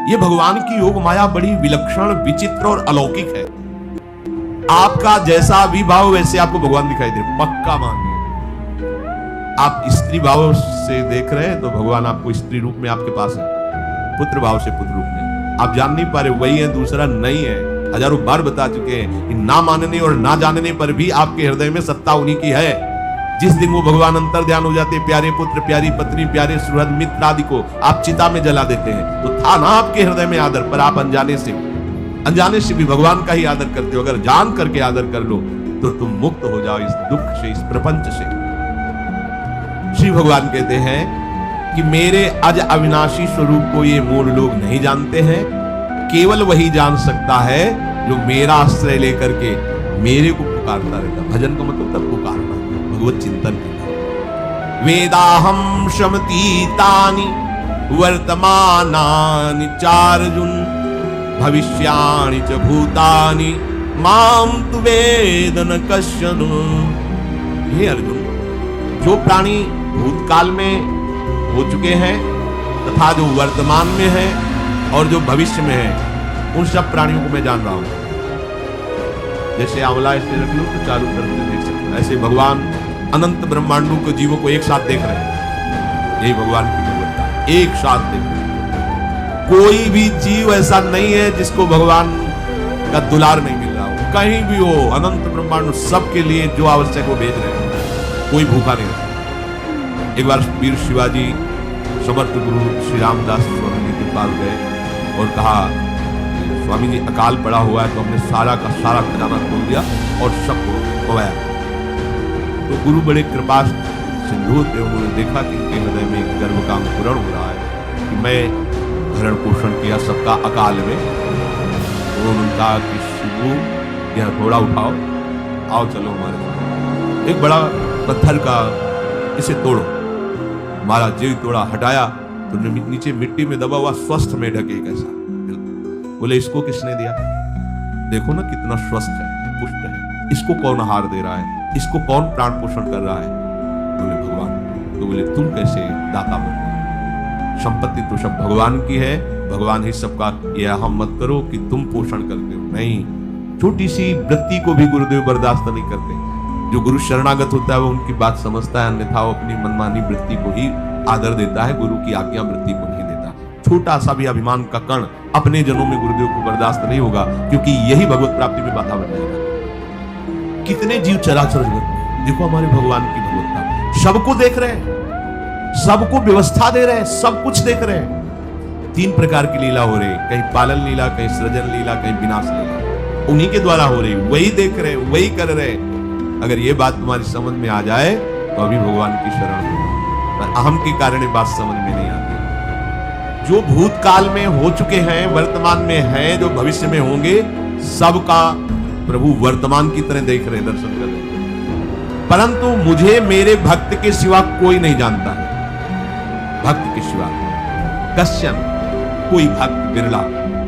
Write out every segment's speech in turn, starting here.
ये भगवान की योग माया बड़ी विलक्षण, विचित्र और अलौकिक है। आपका जैसा भी भाव वैसे आपको भगवान दिखाई दे, पक्का मानिए। आप स्त्री भाव से देख रहे हैं तो भगवान आपको स्त्री रूप में आपके पास है, पुत्र भाव से पुत्र रूप में आप जान नहीं पा रहे, वही है, दूसरा नहीं है। हजारों बार बता चुके हैं, ना मानने और ना जानने पर भी आपके हृदय में सत्ता उन्हीं की है। जिस दिन वो भगवान अंतर ध्यान हो जाते, प्यारे पुत्र, प्यारी पत्नी, प्यारे सुहृद मित्र आदि को आप चिता में जला देते हैं, तो था ना आपके हृदय में आदर, पर आप अनजाने से भी भगवान का ही आदर करते हो। अगर जान करके आदर कर लो तो तुम मुक्त हो जाओ इस दुख से, इस प्रपंच से। श्री भगवान कहते हैं कि मेरे अज अविनाशी स्वरूप को ये मूल लोग नहीं जानते हैं, केवल वही जान सकता है जो मेरा आश्रय लेकर के मेरे को पुकारता रहता। भजन का मतलब तब पुकारना, भगवत चिंतन करना। वेदाहम शमतीतानि वर्तमानानि चार्जुन भविष्याणि च भूतानि माम तु वेद न कश्चन। हे अर्जुन, जो प्राणी भूतकाल में हो चुके हैं तथा जो वर्तमान में है और जो भविष्य में है, उन सब प्राणियों को मैं जान रहा हूं। जैसे आंवला ऐसे रख लो तो चारों तरफ से देख सकते हैं, ऐसे भगवान अनंत ब्रह्मांडों के जीवों को एक साथ देख रहे हैं। यही भगवान की भगवत्ता, एक साथ देख रहे हैं। कोई भी जीव ऐसा नहीं है जिसको भगवान का दुलार नहीं मिल रहा हो, कहीं भी हो, अनंत ब्रह्मांड सबके लिए जो आवश्यक वो भेज रहे हैं, कोई भूखा नहीं रहता। एक बार वीर शिवाजी समर्थ गुरु श्री रामदास स्वामी जी के पास गए और कहा, स्वामी जी अकाल पड़ा हुआ है तो हमने सारा का सारा खजाना खोल दिया और सबको खवाया। तो गुरु बड़े कृपा सिंधु थे, उन्होंने देखा कि इनके हृदय में गर्व का अंकुरण हो रहा है कि मैं भरण पोषण किया सबका अकाल में। उन्होंने कहा कि शिवू यह घोड़ा उठाओ, आओ चलो हमारे साथ। एक बड़ा पत्थर का, इसे तोड़ो। हमारा जीव तोड़ा, हटाया तो नीचे मिट्टी में दबा हुआ स्वस्थ में ढके कैसा। बोले इसको किसने दिया? देखो ना कितना स्वस्थ है, पुष्ट है, इसको कौन आहार दे रहा है, इसको कौन प्राण पोषण कर रहा है? बोले भगवान। तो बोले तुम कैसे दाता बन? संपत्ति तो सब भगवान की है, भगवान ही सबका, यह हम मत करो कि तुम पोषण करते हो। नहीं, छोटी सी वृत्ति को भी गुरुदेव बर्दाश्त नहीं करते। जो गुरु शरणागत होता है वो उनकी बात समझता है, अन्यथा वो अपनी मनमानी वृत्ति को ही आदर देता है, गुरु की आज्ञा वृत्ति को नहीं देता। छोटा सा भी अभिमान का कण अपने जनों में गुरुदेव को बर्दाश्त नहीं होगा, क्योंकि यही भगवत प्राप्ति में बाधा बन जाएगा। कितने जीव चराचर जगत में, देखो हमारे भगवान की भगवत्ता, सबको देख रहे हैं, सबको व्यवस्था दे रहे हैं, सब कुछ देख रहे हैं। 3 प्रकार की लीला हो रही, कहीं पालन लीला, कहीं सृजन लीला, कहीं विनाश लीला, उन्हीं के द्वारा हो रही, वही देख रहे, वही कर रहे। अगर ये बात तुम्हारी समझ में आ जाए तो अभी भगवान की शरण हो। अहम के कारण ये बात समझ में नहीं आती। जो भूतकाल में हो चुके हैं, वर्तमान में हैं, जो भविष्य में होंगे, सबका प्रभु वर्तमान की तरह देख रहे, दर्शन कर रहे। परंतु मुझे मेरे भक्त के सिवा कोई नहीं जानता है। भक्त के सिवा कश्यन, कोई भक्त बिरला,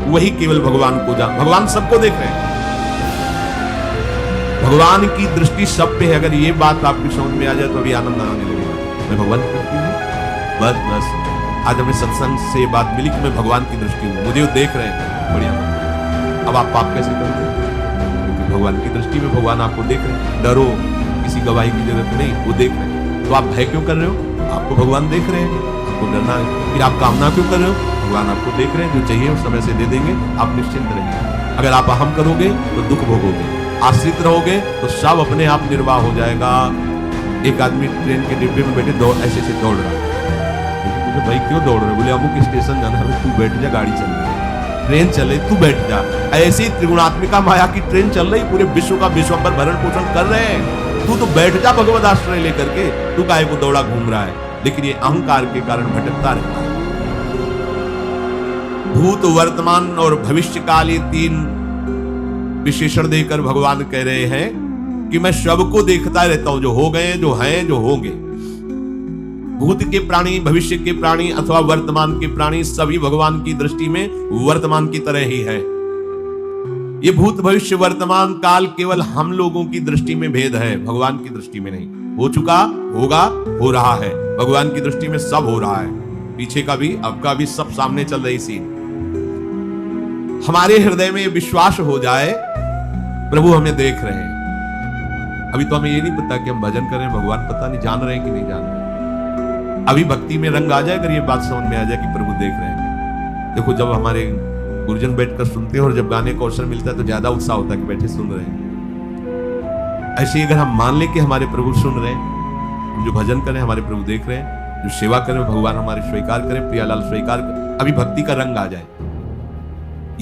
वही केवल भगवान को जान। भगवान सबको देख रहे हैं, भगवान की दृष्टि सब पे है। अगर ये बात आपकी समझ में आ जाए तो अभी आनंद आने लगेगा। मैं भगवान की दृष्टि हूँ, बस आज हमें सत्संग से बात मिली कि मैं भगवान की दृष्टि हूँ, मुझे वो देख रहे हैं, बढ़िया। अब आप पाप कैसे करोगे? क्योंकि भगवान की दृष्टि में भगवान आपको देख रहे हैं। डरो, किसी गवाही की जरूरत नहीं, वो देख रहे हैं। तो आप भय क्यों कर रहे हो? आपको भगवान देख रहे हैं, आपको डरना है। फिर आप कामना क्यों कर रहे हो? भगवान आपको देख रहे हैं, जो चाहिए उस समय से दे देंगे, आप निश्चिंत रहिए। अगर आप अहम करोगे तो दुख भोगोगे, आश्रित रहोगे तो सब अपने आप निर्वाह हो जाएगा। एक आदमी ट्रेन के डिब्बे में बैठे ऐसे दौड़ रहा है, तो भाई क्यों दौड़ रहे? बोले अमुक स्टेशन जाना है, तू बैठ जा, गाड़ी चल रही है, ट्रेन चले, तू बैठ जा। ऐसी त्रिगुणात्मिका माया की ट्रेन चल रही, पूरे विश्व का विश्वंभर भरण पोषण कर रहे हैं, तू तो बैठ जा भगवत आश्रय लेकर के। तू काहे को दौड़ा घूम रहा है? लेकिन ये अहंकार के कारण भटकता रहता है। भूत, वर्तमान और भविष्य काल, ये 3 विशेषण देकर भगवान कह रहे हैं कि मैं सबको देखता रहता हूं, जो हो गए, जो हैं, जो होंगे। भूत के प्राणी, भविष्य के प्राणी अथवा वर्तमान के प्राणी, सभी भगवान की दृष्टि में वर्तमान की तरह ही है। ये भूत, भविष्य, वर्तमान काल केवल हम लोगों की दृष्टि में भेद है, भगवान की दृष्टि में नहीं। हो चुका, होगा, हो रहा है, भगवान की दृष्टि में सब हो रहा है। पीछे का भी, अब का भी, सब सामने चल रही सीन। हमारे हृदय में विश्वास हो जाए प्रभु हमें देख रहे हैं। अभी तो हमें ये नहीं पता कि हम भजन कर रहे हैं, भगवान पता नहीं जान रहे हैं कि नहीं जान रहे। अभी भक्ति में रंग आ जाए अगर ये बात समझ में आ जाए कि प्रभु देख रहे हैं। देखो जब हमारे गुरुजन बैठकर सुनते हैं और जब गाने का अवसर मिलता है तो ज्यादा उत्साह होता है कि बैठे सुन रहे हैं। ऐसे ही अगर हम मान लें कि हमारे प्रभु सुन रहे हैं, हम जो भजन करें हमारे प्रभु देख रहे हैं, जो सेवा करें भगवान हमारे स्वीकार करें, प्रियालाल स्वीकार करें, अभी भक्ति का रंग आ जाए,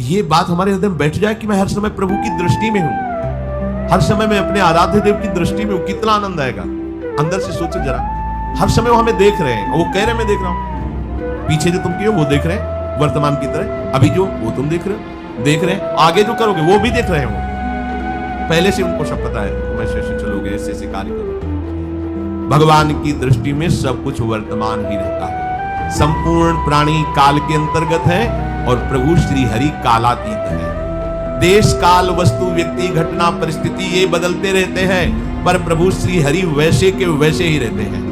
ये बात हमारे हृदय में बैठ जाए कि मैं हर समय प्रभु की दृष्टि में हूं, हर समय मैं अपने आराध्य देव की दृष्टि में हूं, कितना आनंद आएगा। अंदर से सोचो जरा, हर समय वो हमें देख रहे हैं, वो कह रहे हैं मैं देख रहा हूं। पीछे जो तुम किए वो देख रहे हैं वर्तमान की तरह, अभी जो वो तुम देख रहे हैं, आगे जो करोगे वो भी देख रहे हैं। वो पहले से उनको सब पता है तुम ऐसे ऐसे चलोगे, ऐसे ऐसे कार्य करोगे। भगवान की दृष्टि में सब कुछ वर्तमान ही रहता है। संपूर्ण प्राणी काल के अंतर्गत है और प्रभु श्री हरि कालातीत है। देश काल वस्तु व्यक्ति घटना परिस्थिति ये बदलते रहते हैं, पर प्रभु श्री हरि वैसे के वैसे ही रहते हैं।